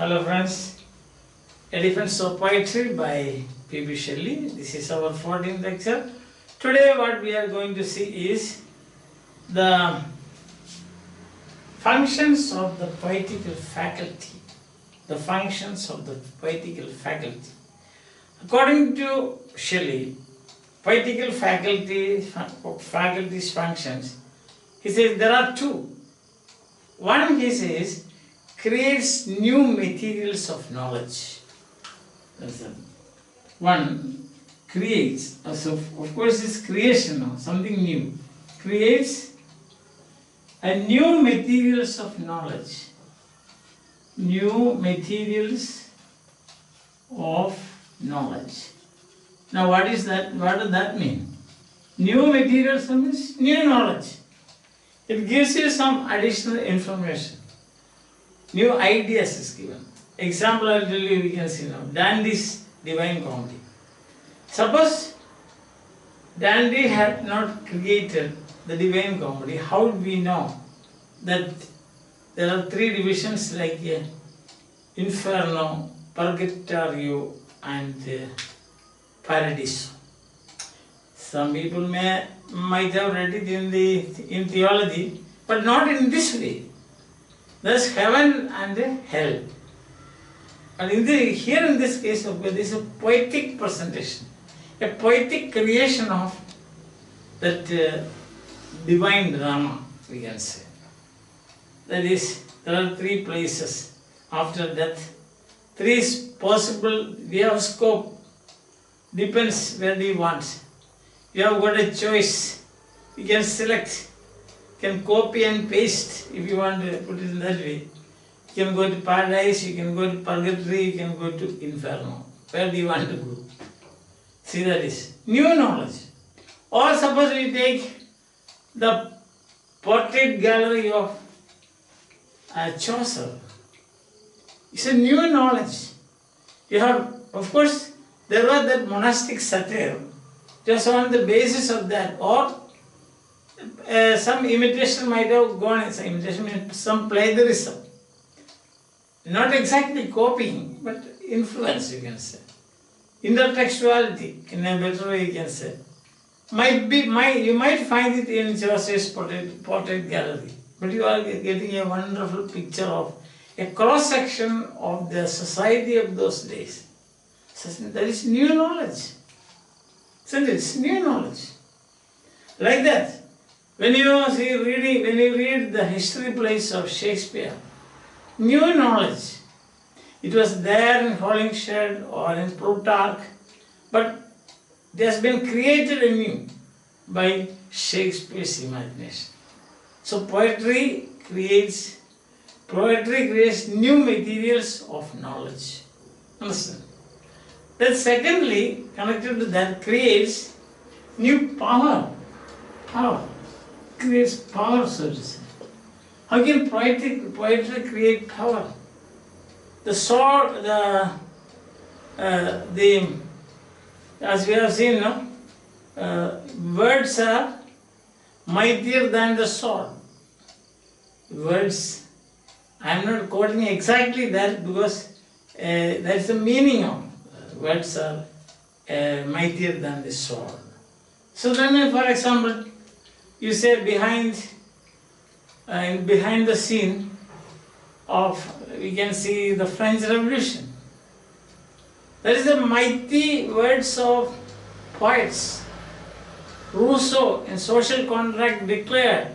Hello friends, A Defense of Poetry by P.B.Shelley. This is our 14th lecture. Today what we are going to see is the functions of the poetical faculty. The functions of the poetical faculty. According to Shelley, poetical faculty's functions, he says there are two. One, he says, creates new materials of knowledge. That's it. One creates, so of course it's creation now, something new. Creates a new materials of knowledge. New materials of knowledge. Now what is that? What does that mean? New materials means new knowledge. It gives you some additional information. New ideas is given. Example I will tell you, we can see now. Dante's Divine Comedy. Suppose Dante had not created the Divine Comedy, how would we know that there are three divisions like Inferno, Purgatorio and Paradiso? Some people might have read it in theology, but not in this way. There's heaven and hell. And here in this case, there is a poetic presentation, a poetic creation of that divine drama, we can say. That is, there are three places after death. Three is possible, we have scope, depends where we want. You have got a choice, you can select. You can copy and paste if you want to put it in that way. You can go to paradise, you can go to purgatory, you can go to inferno. Where do you want to go? See, that is new knowledge. Or suppose we take the portrait gallery of Chaucer. It's a new knowledge. You have, of course, there was that monastic satire. Just on the basis of that, or some imitation might have gone, some imitation means some plagiarism. Not exactly copying, but influence, you can say. Intertextuality, in a better way you can say. You might find it in Chaucer's portrait gallery, but you are getting a wonderful picture of a cross-section of the society of those days. So that is new knowledge. So it's new knowledge. Like that. When you read the history plays of Shakespeare, new knowledge. It was there in Holinshed or in Plutarch, but it has been created anew by Shakespeare's imagination. So poetry creates new materials of knowledge. Understand? Then secondly, connected to that, creates new power. Power. Creates power, so to say. How can poetry create power? The sword, as we have seen, words are mightier than the sword. Words, I am not quoting exactly that because that is the meaning of words are mightier than the sword. So then, for example, you say behind the scene of, we can see the French Revolution. There is the mighty words of poets. Rousseau in Social Contract declared,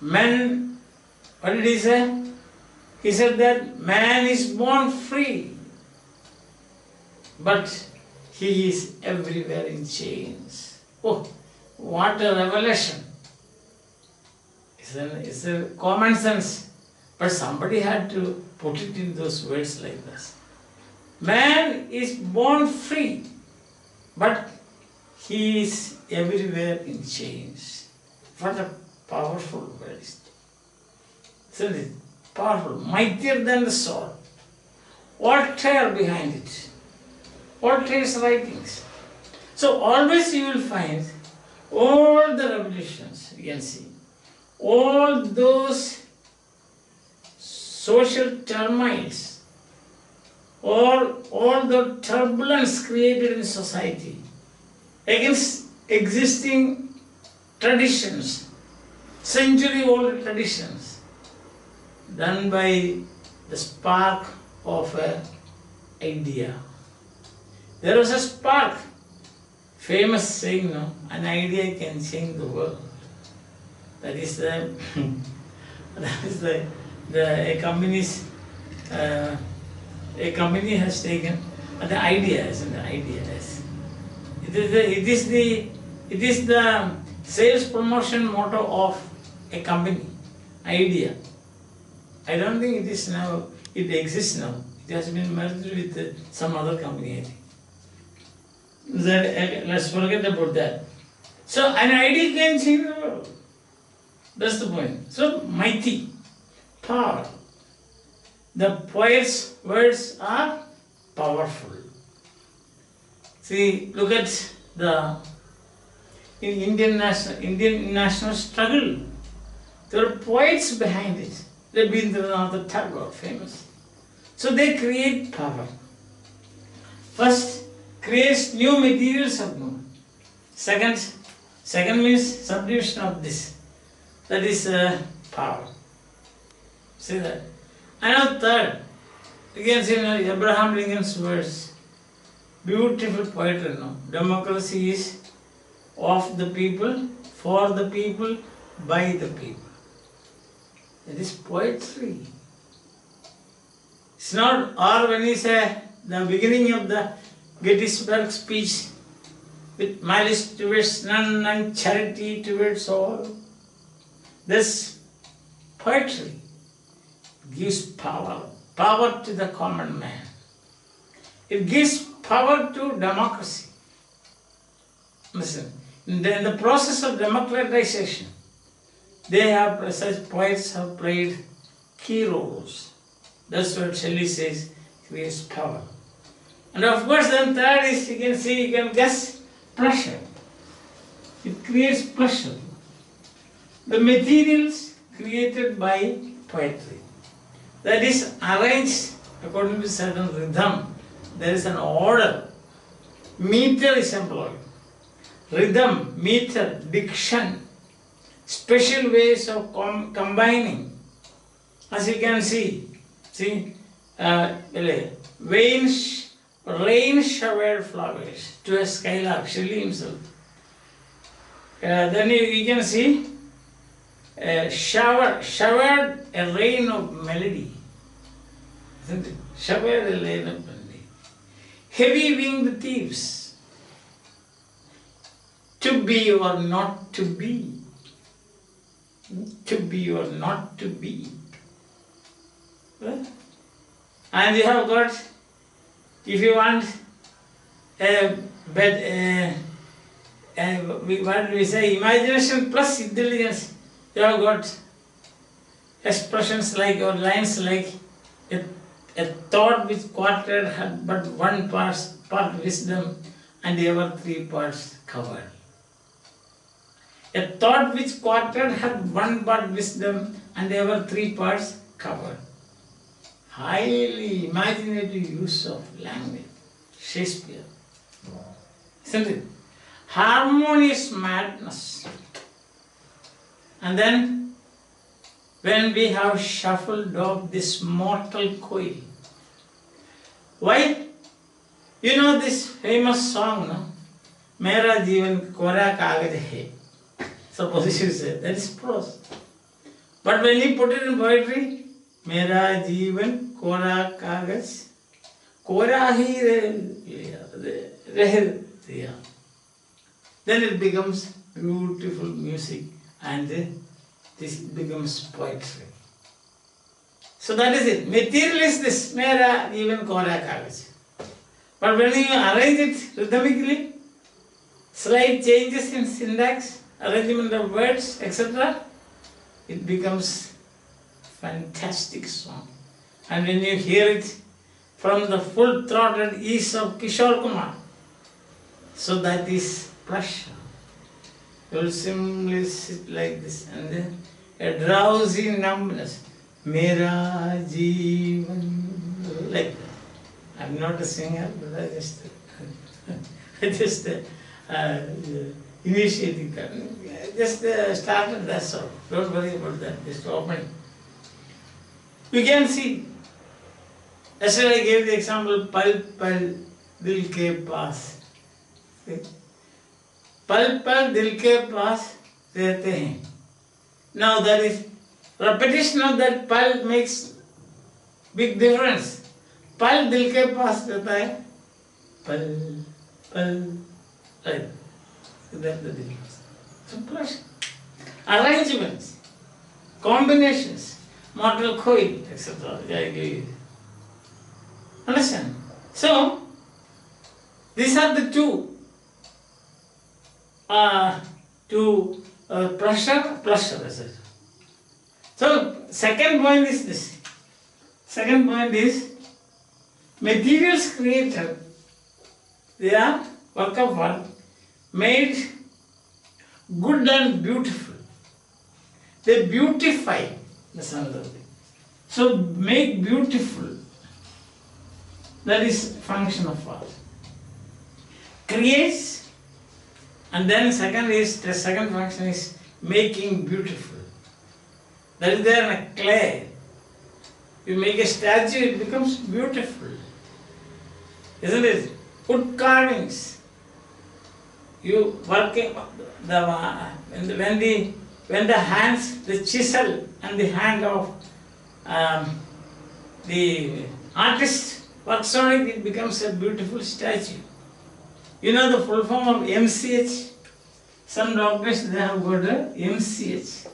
man, what did he say? He said that man is born free, but he is everywhere in chains. Oh, what a revelation. It's a common sense, but somebody had to put it in those words like this. Man is born free, but he is everywhere in chains. What a powerful word is it? Isn't it? Powerful, mightier than the sword. Voltaire behind it. Voltaire's writings. So always you will find all the revolutions, you can see, all those social turmoils, all the turbulence created in society, against existing traditions, century-old traditions, done by the spark of an idea. There was a spark, famous saying, no, an idea can change the world. That is the a company has taken the ideas and the ideas. It is the sales promotion motto of a company. Idea. I don't think it is now. It exists now. It has been merged with some other company, I think. Let's forget about that. So an idea can change the world. That's the point. So mighty, power. The poet's words are powerful. See, look at the Indian national struggle. There are poets behind it. Rabindranath Tagore, famous. So they create power. First, creates new materials of movement. Second means subdivision of this. That is power. See that? And now third, you can see Abraham Lincoln's words. Beautiful poetry. No? Democracy is of the people, for the people, by the people. That is poetry. It's not, or when he say the beginning of the Gettysburg speech, with malice towards none and charity towards all. This poetry gives power to the common man. It gives power to democracy. Listen, in the process of democratization, such poets have played key roles. That's what Shelley says, creates power. And of course, then third is, you can guess, pleasure. It creates pleasure. The materials created by poetry. That is arranged according to certain rhythm. There is an order. Meter is employed. Rhythm, meter, diction. Special ways of combining. As you can see, rain showered flowers to a skylark, Shelley himself. Then you can see showered a rain of melody. Isn't it? Showered a rain of melody. Heavy winged thieves. To be or not to be. To be or not to be. And you have got, if you want what do we say, imagination plus intelligence, you have got expressions like, or lines like, a thought which quartered had but one part wisdom and the other three parts covered. A thought which quartered had one part wisdom and the other three parts covered. Highly imaginative use of language. Shakespeare. Isn't it? Harmonious madness. And then, when we have shuffled off this mortal coil. Why? You know this famous song, no? Mera Jeevan Kora Kagaj Hai. Suppose you say, that is prose. But when you put it in poetry, Mera Jeevan Kora Kagaj, Kora hi reh. Then it becomes beautiful music and this becomes poetry. So that is it. Material is this, Mera Jeevan Kora Kagaj. But when you arrange it rhythmically, slight changes in syntax, arrangement of words, etc., it becomes fantastic song. And when you hear it from the full-throated ease of Kishore Kumar, so that is pleasure. You will simply sit like this and then a drowsy numbness Mera Jeevan. Like that. I'm not a singer, but I just initiating that. Just started, that's all. Don't worry about that. Just open. You can see. Yesterday I gave the example, pal pal dil ke paas. Pal pal dil ke paas rehte hain. Now that is repetition of that pal makes big difference. Pal dil ke paas rehta hai. Pal pal, right. That's the difference. Suppression. Arrangements, combinations, mortal coil, etc. I give you. Understand? So, these are the two pressure, etc. So, second point is this. Second point is materials created, they are work of art, made good and beautiful. They beautify. That's another thing. So, make beautiful. That is function of art. Creates, and then the second function is making beautiful. That is there in a clay. You make a statue, it becomes beautiful. Isn't it? Wood carvings. You working when the hands, the chisel and the hand of the artist works on it, it becomes a beautiful statue. You know the full form of MCH? Some doctors, they have got a MCH.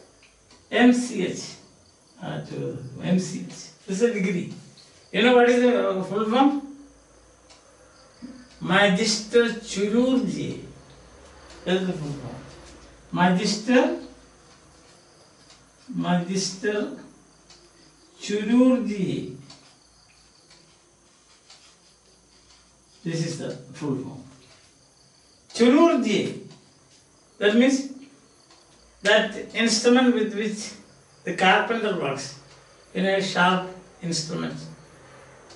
MCH. MCH. This is a degree. You know what is the full form? Magister Chirurgy. That is the full form. Magister Chirurgy. This is the full form. Chirurgy. That means that instrument with which the carpenter works. You know, a sharp instrument.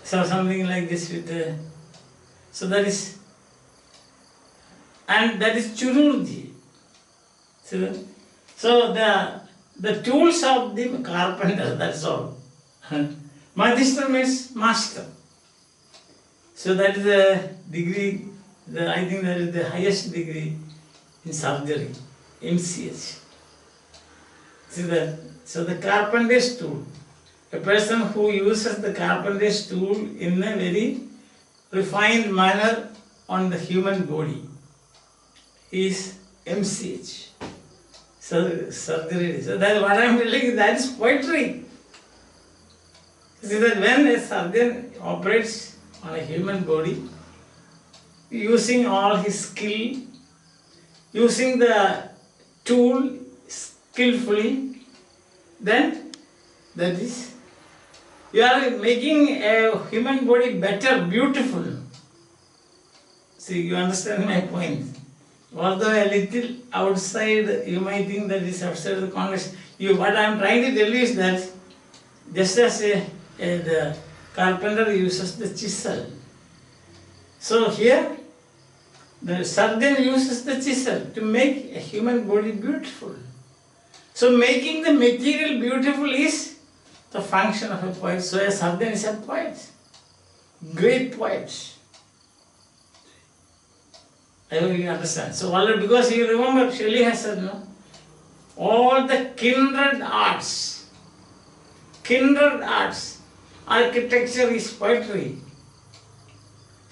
So something like this with the. So that is. And that is chirurgy. So the tools of the carpenter, that's all. Magister means master. So that is the degree, I think that is the highest degree in surgery, MCH. So the carpenter's tool, a person who uses the carpenter's tool in a very refined manner on the human body is MCH. So surgery. So that's what I am telling you, that is poetry. See that when a surgeon operates on a human body, using all his skill, using the tool skillfully, then that is, you are making a human body better, beautiful. See, you understand my point. Although a little outside, you might think that is outside the context. What I am trying to tell you is that just as the carpenter uses the chisel, so here the surgeon uses the chisel to make a human body beautiful. So making the material beautiful is the function of a poet. So a surgeon is a poet, great poet. I hope you understand. So already, because you remember Shelley has said, no, all the kindred arts, architecture is poetry.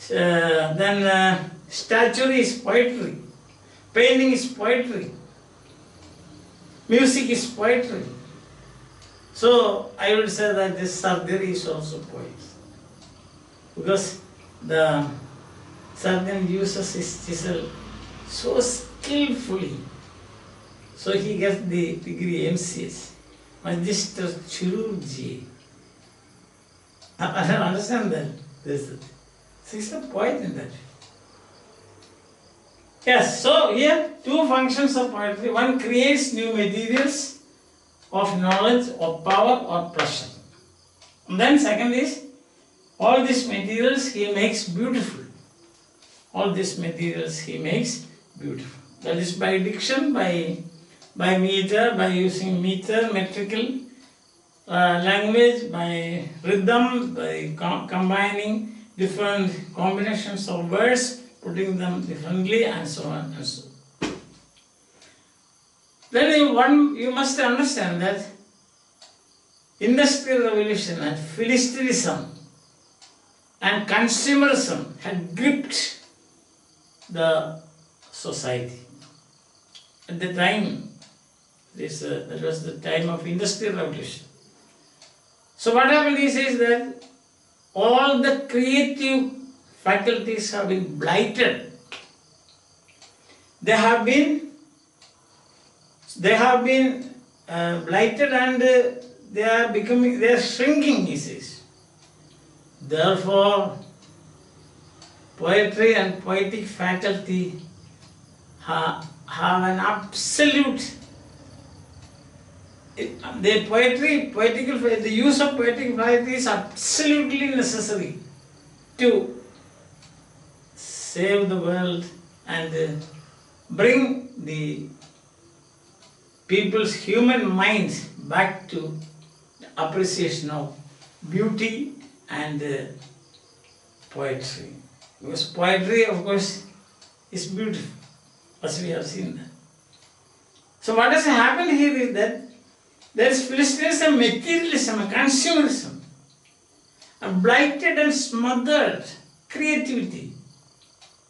Then statuary is poetry, painting is poetry, music is poetry. So I would say that this surgery is also poetry, because the surgeon uses his chisel so skillfully. So he gets the degree MCS, Magister Chirurgy. I understand that. So he's a poet in that. Yes, so here two functions of poetry. One creates new materials of knowledge, of power, or pressure. And then second is, all these materials he makes beautiful. All these materials he makes beautiful. That is by diction, by meter, by using meter, metrical language, by rhythm, by combining different combinations of words, putting them differently, and so on and so on. Then you must understand that Industrial Revolution and Philistinism and consumerism had gripped the society. At the time, that was the time of Industrial Revolution. So what happened is that all the creative faculties have been blighted. They have been blighted, and they are shrinking, he says. Therefore, poetry and poetic faculty have an absolute. The use of poetic faculty is absolutely necessary to save the world and bring the people's human minds back to the appreciation of beauty and poetry. Because poetry, of course, is beautiful, as we have seen that. So what has happened here is that there is Philistinism, materialism, consumerism, a blighted and smothered creativity.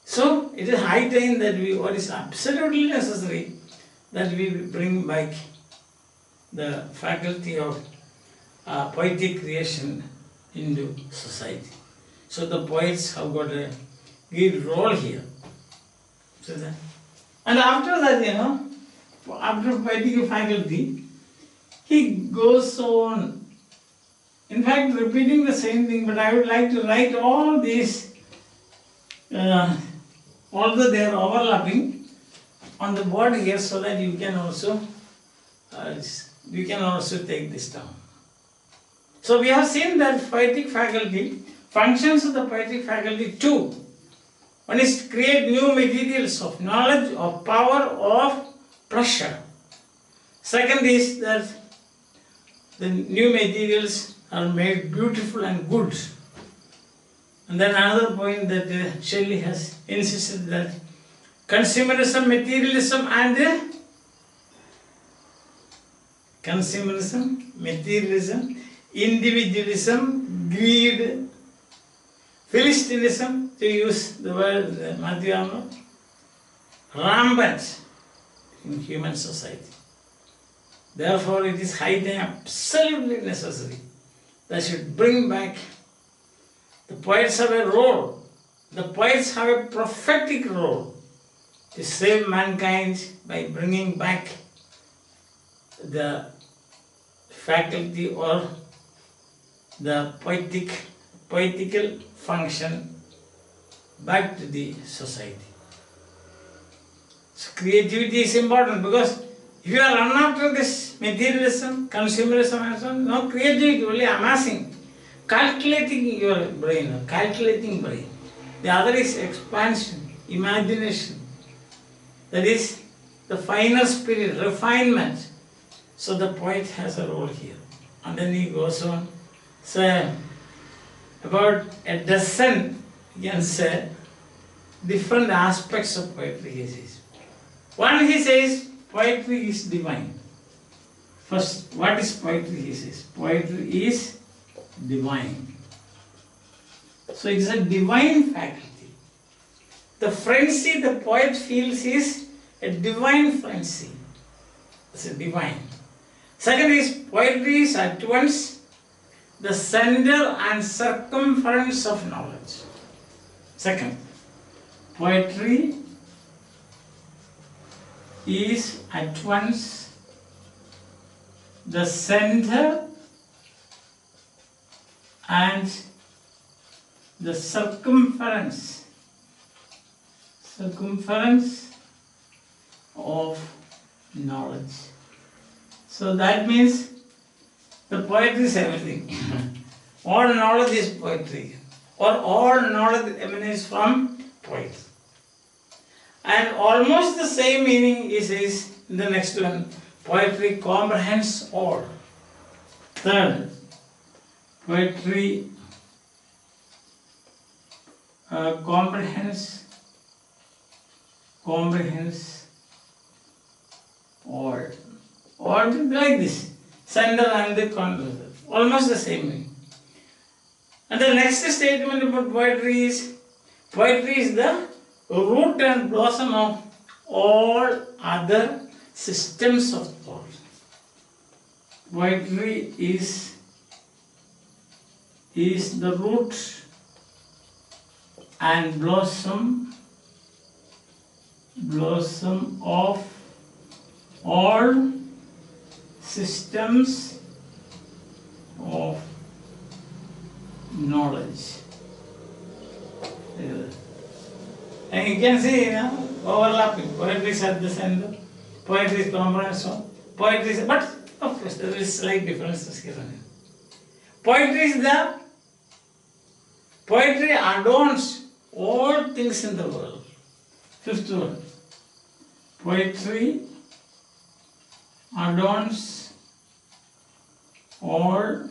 So it is high time that what is absolutely necessary, that we bring back the faculty of poetic creation into society. So the poets have got a good role here. So that, and after that, after poetic faculty, he goes on, in fact, repeating the same thing, but I would like to write all these, although they are overlapping, on the board here, so that you can also take this down. So we have seen that poetic faculty, functions of the poetic faculty two. One is to create new materials of knowledge, of power, of pleasure. Second is that the new materials are made beautiful and good. And then another point that Shelley has insisted, that consumerism, materialism, individualism, greed, Philistinism, to use the word Mathew, rampant in human society. Therefore, it is high time, absolutely necessary, that should bring back. The poets have a role. The poets have a prophetic role to save mankind by bringing back the faculty or the poetical function back to the society. So creativity is important, because if you are run after this materialism, consumerism and so on, no creativity, only amassing, calculating your brain, calculating brain. The other is expansion, imagination. That is the finer spirit, refinement. So the poet has a role here. And then he goes on, say about a dozen, you can say, different aspects of poetry, he says. One, he says, poetry is divine. First, what is poetry, he says? Poetry is divine. So it is a divine faculty. The frenzy the poet feels is a divine frenzy. It's a divine. Second is, poetry is at once the center and circumference of knowledge. Second, poetry is at once the center and the circumference of knowledge. So that means the poet is everything. All knowledge is poetry, or all knowledge emanates from poetry. And almost the same meaning is in the next one. Poetry comprehends all. Third, poetry comprehends all. All like this. Center and the contour. Almost the same meaning. And the next statement about poetry is the root and blossom of all other systems of thought. Poetry is the root and blossom of all systems of knowledge. And you can see, overlapping. Poetry is at the center, poetry is comprehension, poetry is, but of course there is slight differences here and there. Poetry adorns all things in the world. Fifth one. Poetry adorns all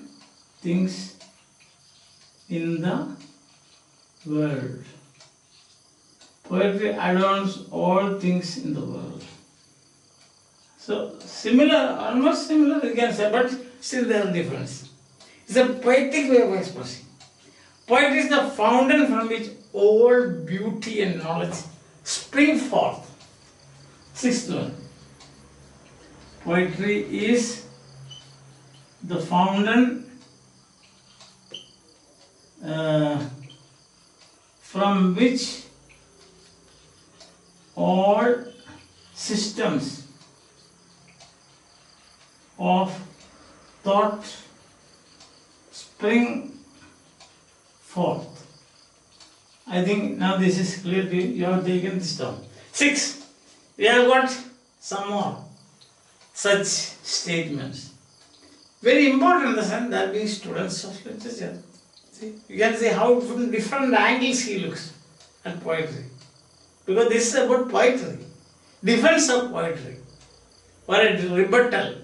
things in the world. Poetry adorns all things in the world. So similar, almost similar you can say, but still there are differences. It's a poetic way of expressing. Poetry is the fountain from which all beauty and knowledge spring forth. Sixth one. Poetry is the fountain from which all systems of thought spring forth. I think now this is clear to you. You have taken this down. 6. We have got some more such statements. Very important in the sense that being students of literature. See, you can see how from different angles he looks at poetry. Because this is about poetry. Defense of poetry. Or a rebuttal.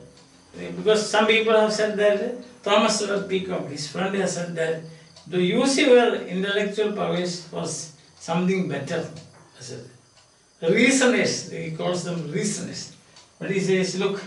Because some people have said that Thomas Peacock, his friend, has said that to use your intellectual powers for something better. Reasoners, he calls them reasoners. But he says, look,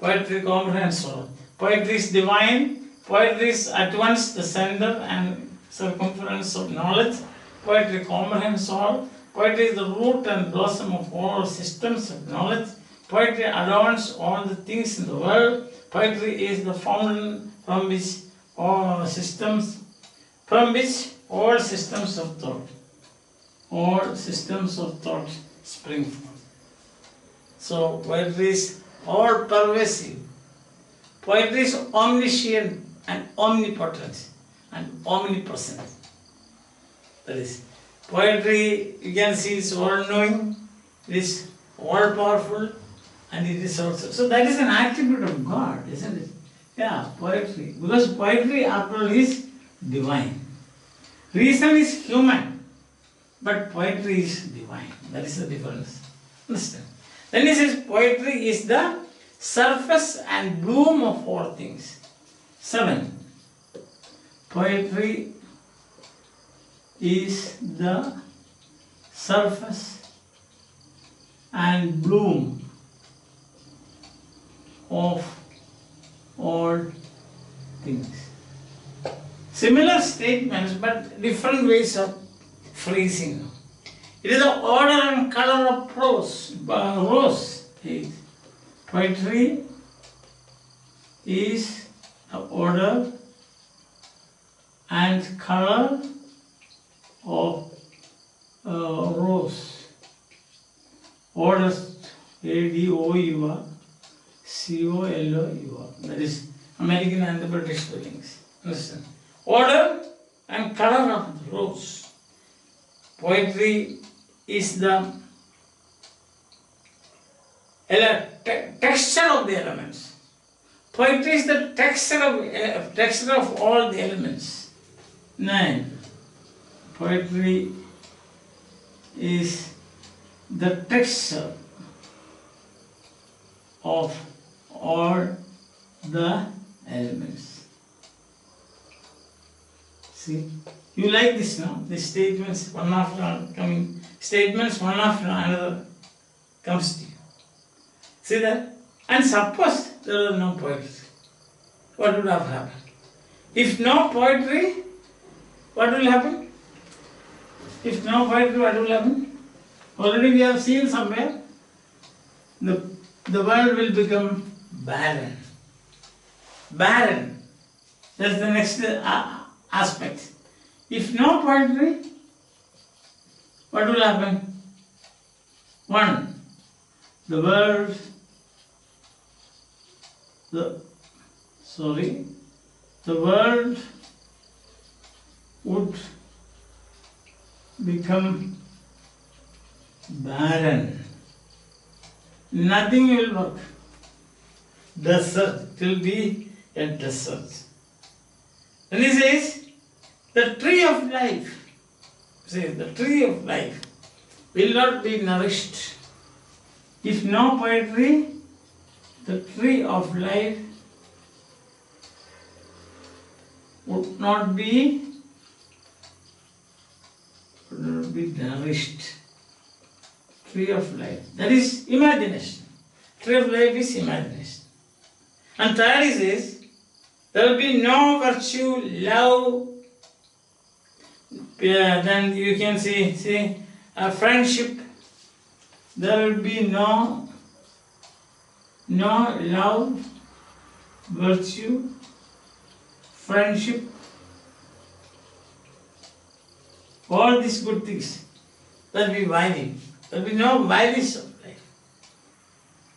poetry comprehends all. Poetry is divine. Poetry is at once the center and circumference of knowledge. Poetry comprehends all. Poetry is the root and blossom of all systems of knowledge. Poetry adorns all the things in the world. Poetry is the fountain from which all systems of thought spring forth. So poetry is all pervasive. Poetry is omniscient and omnipotent and omnipresent. That is, poetry, you can see, is all knowing, it is all powerful, and it is also. So that is an attribute of God, isn't it? Yeah, poetry. Because poetry, after all, is divine. Reason is human, but poetry is divine. That is the difference. Understand? Then he says poetry is the surface and bloom of all things. 7. Poetry is the surface and bloom of all things. Similar statements, but different ways of phrasing. It is the order and color of prose. Poetry is the order and color of rose. Orders, A-D-O-U-R-C-O-L-O-U-R. That is American and the British spellings. Understand? Order and color of the rose. Poetry is the texture of the elements. Poetry is the texture of all the elements. 9. Poetry is the texture of all the elements. See, you like this now? The statements, one after another coming. Statements, one after another comes to you. See that? And suppose there was no poetry. What would have happened? If no poetry, what will happen? If no poetry, what will happen? Already we have seen somewhere, the world will become barren. Barren. That's the next aspect. If no poetry, what will happen? 1. The world, the world would become barren. Nothing will work. Desert, it will be a desert. And he says, the tree of life, says the tree of life will not be nourished. If no poetry, the tree of life would not be nourished. Tree of life. That is imagination. Tree of life is imagination. And third is this, there will be no virtue, love, then you can see friendship. There will be no love, virtue, friendship, all these good things. There will be values. There will be no values of life.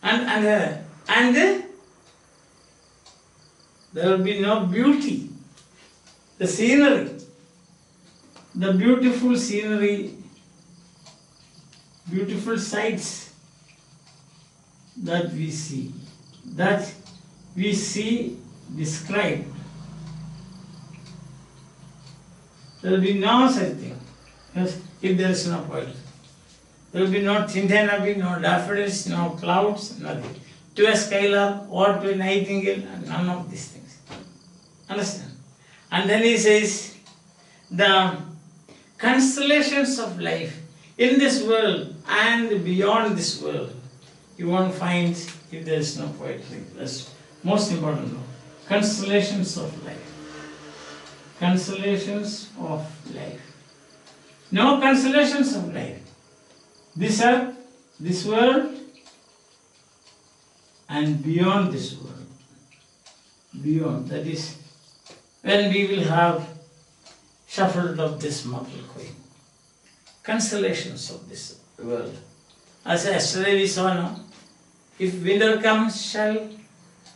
And there will be no beauty. The scenery, the beautiful scenery, beautiful sights that we see described. There will be no such thing. Yes, if there is no poetry. There will be no Tintin, no daffodils, no clouds, nothing. To a skylark or to a nightingale, none of these things. Understand? And then he says, the constellations of life in this world and beyond this world, you won't find if there is no poetry. That's most important. Constellations of life. Constellations of life. No constellations of life. This earth, this world, and beyond this world. Beyond, that is, when we will have shuffled up this mortal coin. Constellations of this world. As yesterday we saw now, if winter comes, shall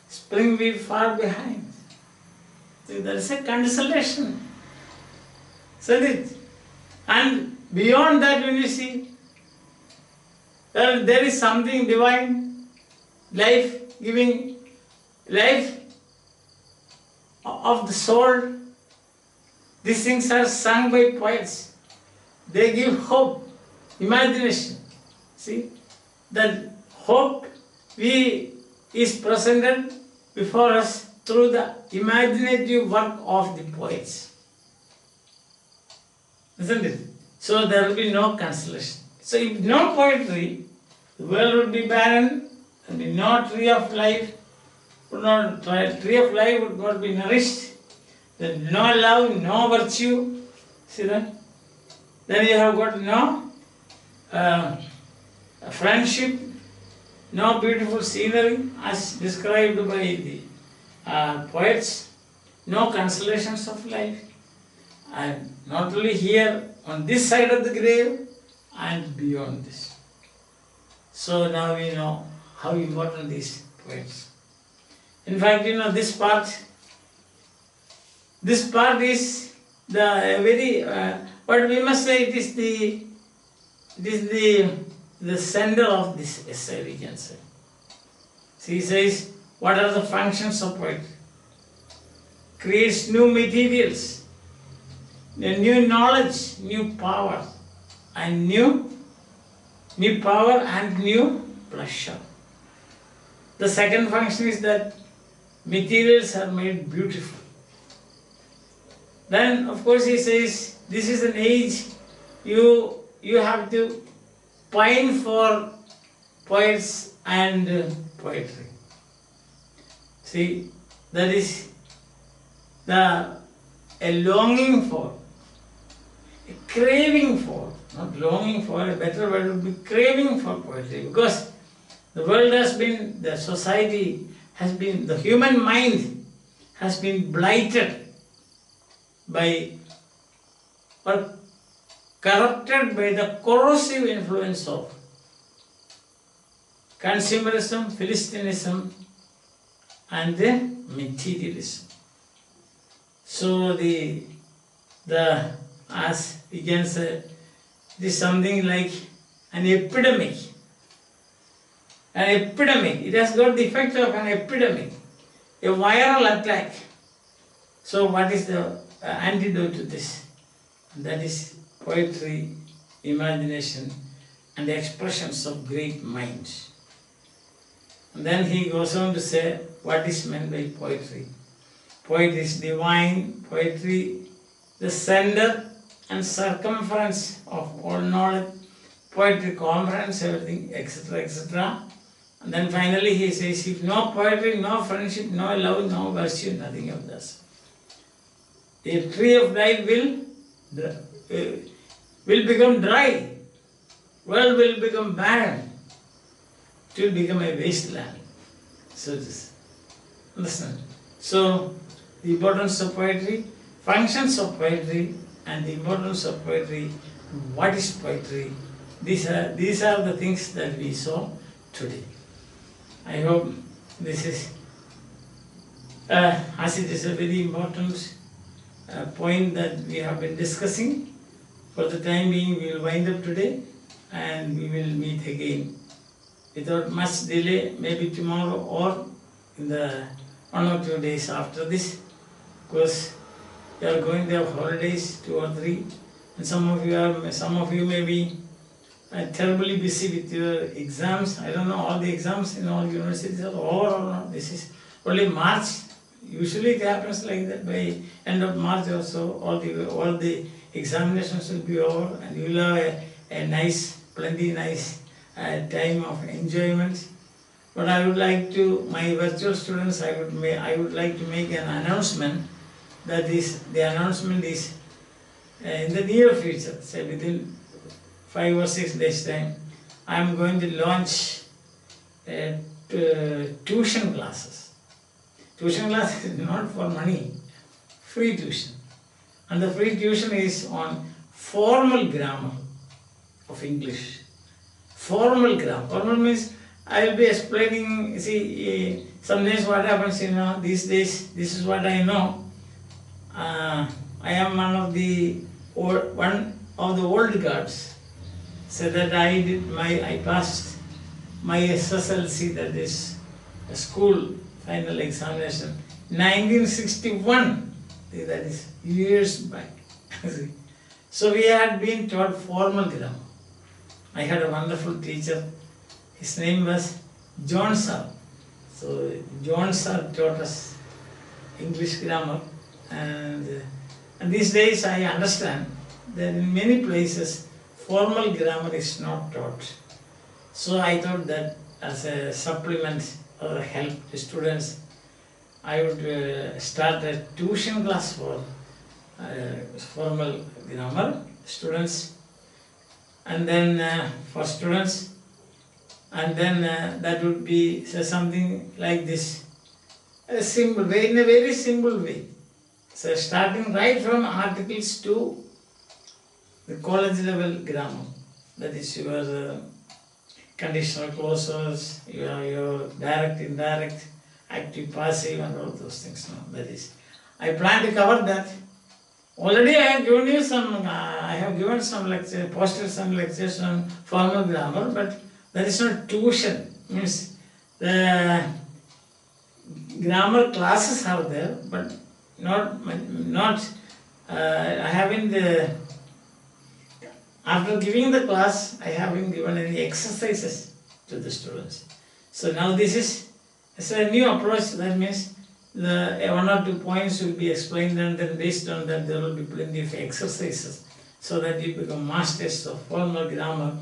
spring be far behind. See, there is a constellation. Isn't it? And beyond that, when you see, there is something divine, life-giving, life of the soul. These things are sung by poets. They give hope, imagination. See, that hope is presented before us through the imaginative work of the poets. Isn't it? So there will be no consolation. So if no poetry, the world would be barren, there will be no tree of life, tree of life would not be nourished, there will be no love, no virtue. See that? Then you have got no friendship, no beautiful scenery as described by the poets, no consolations of life, and not only here on this side of the grave and beyond this. So now we know how important these poets. In fact, this part is the very, but we must say it is the center of this essay, we can say. So he says, What are the functions of poetry? Creates new materials, new knowledge, new power, and new power and new pleasure. The second function is that materials are made beautiful. Then, of course, he says, this is an age you have to pine for poets and poetry. See, that is a longing for, a craving for, not longing for, a better word would be craving for poetry, because the world has been, the society has been, the human mind has been blighted by or corrupted by the corrosive influence of consumerism, Philistinism, and the materialism. So as we can say, this is something like an epidemic. An epidemic. It has got the effect of an epidemic, a viral attack. So what is the antidote to this? That is poetry, imagination, and the expressions of great minds. And then he goes on to say what is meant by poetry. Poetry is divine, poetry the center and circumference of all knowledge, poetry comprehends everything, etc., etc. And then finally he says, if no poetry, no friendship, no love, no virtue, nothing of this. The tree of life will become dry, world will become barren, it will become a wasteland. So this, understand? So the importance of poetry, functions of poetry, and the importance of poetry, what is poetry, these are the things that we saw today. I hope this is, as it is a very important point that we have been discussing. For the time being, we will wind up today and we will meet again without much delay, maybe tomorrow or in the 1 or 2 days after this, because you are going to have holidays, 2 or 3, and some of you may be terribly busy with your exams. I don't know, all the exams in all universities are over or not. This is only March. Usually it happens like that, by end of March or so, all the examinations will be over and you will have a nice, plenty nice time of enjoyment. But I would like to, my virtual students, I would like to make an announcement. That is, the announcement is in the near future, say within 5 or 6 days time, I am going to launch tuition classes. Tuition class is not for money, free tuition. And the free tuition is on formal grammar of English. Formal grammar. Formal means I will be explaining, see, sometimes what happens, these days, this is what I know. I am one of the old guards. So that I passed my SSLC, that is a school final examination, 1961, that is years back. So we had been taught formal grammar. I had a wonderful teacher, his name was John Sir. So John Sir taught us English grammar, and these days I understand that in many places formal grammar is not taught. So I thought that as a supplement or a help to students, I would start a tuition class for formal grammar students, and then for students, and then that would be something like this, a simple way, in a very simple way. So starting right from articles to the college level grammar, that is your conditional clauses, your direct, indirect, active, passive, and all those things. No, that is, I plan to cover that. Already I have given you some lecture, posted some lectures on formal grammar, but that is not tuition. Means grammar classes are there, but not I haven't after giving the class, I haven't given any exercises to the students. So now this is it's a new approach. That means the one or two points will be explained, and then based on that there will be plenty of exercises, so that you become masters of formal grammar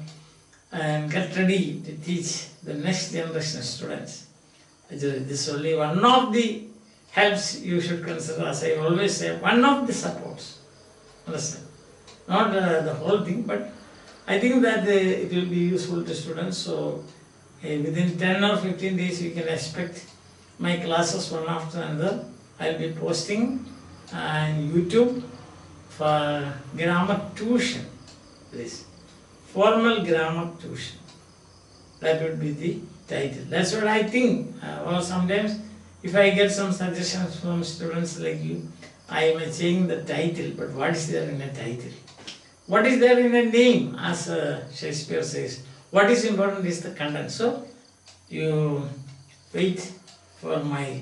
and get ready to teach the next generation of students. This is only one of the helps you should consider, as I always say, one of the supports. Understand? Not the whole thing, but I think that it will be useful to students. So within 10 or 15 days you can expect my classes one after another. I will be posting on YouTube for grammar tuition. This formal grammar tuition. That would be the title. That's what I think. Or sometimes if I get some suggestions from students like you, I may change the title, but what is there in a title? What is there in a name, as Shakespeare says? What is important is the content. So you wait for my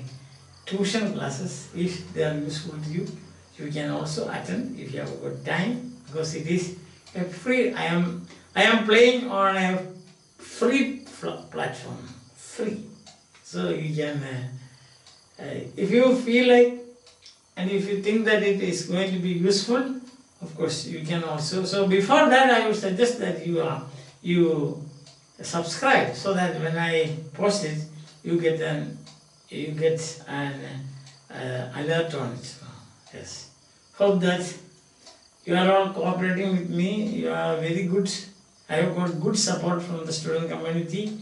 tuition classes. If they are useful to you, you can also attend if you have got time, because it is a free. I am playing on a free platform, free. So you can, if you feel like, and if you think that it is going to be useful, of course you can also. So before that, I would suggest that you subscribe, so that when I post it, you get an alert on it. Yes. Hope that you are all cooperating with me. You are very good. I have got good support from the student community,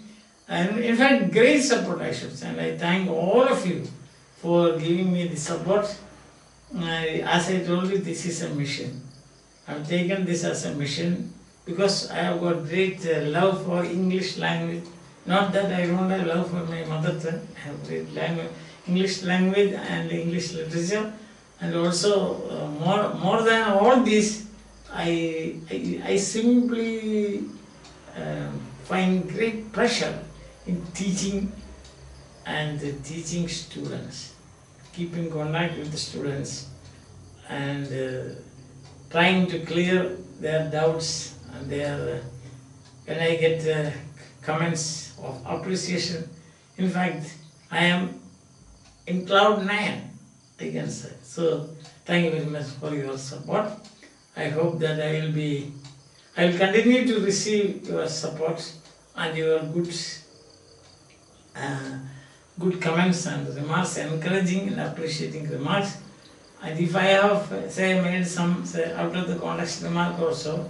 and in fact great support, I should say. And I thank all of you for giving me the support. As I told you, this is a mission. I have taken this as a mission because I have got great love for English language. Not that I don't have love for my mother tongue. I have great English language and English literature, and also more than all this, I simply find great pleasure in teaching and teaching students, keeping contact with the students, and trying to clear their doubts and their. When I get comments of appreciation, in fact, I am in cloud 9, I can say. So thank you very much for your support. I hope that I will continue to receive your support and your good comments and remarks, encouraging and appreciating remarks. And if I have made some out of the context remark also,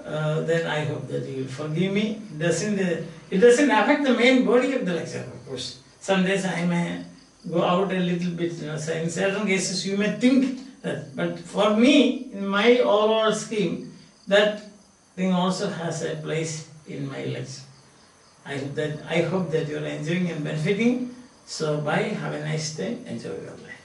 then I hope that you will forgive me. It doesn't affect the main body of the lecture, of course. Some days I may go out a little bit, so in certain cases you may think that, but for me, in my overall scheme, that thing also has a place in my lecture. I hope that you are enjoying and benefiting. So bye, have a nice day, enjoy your life.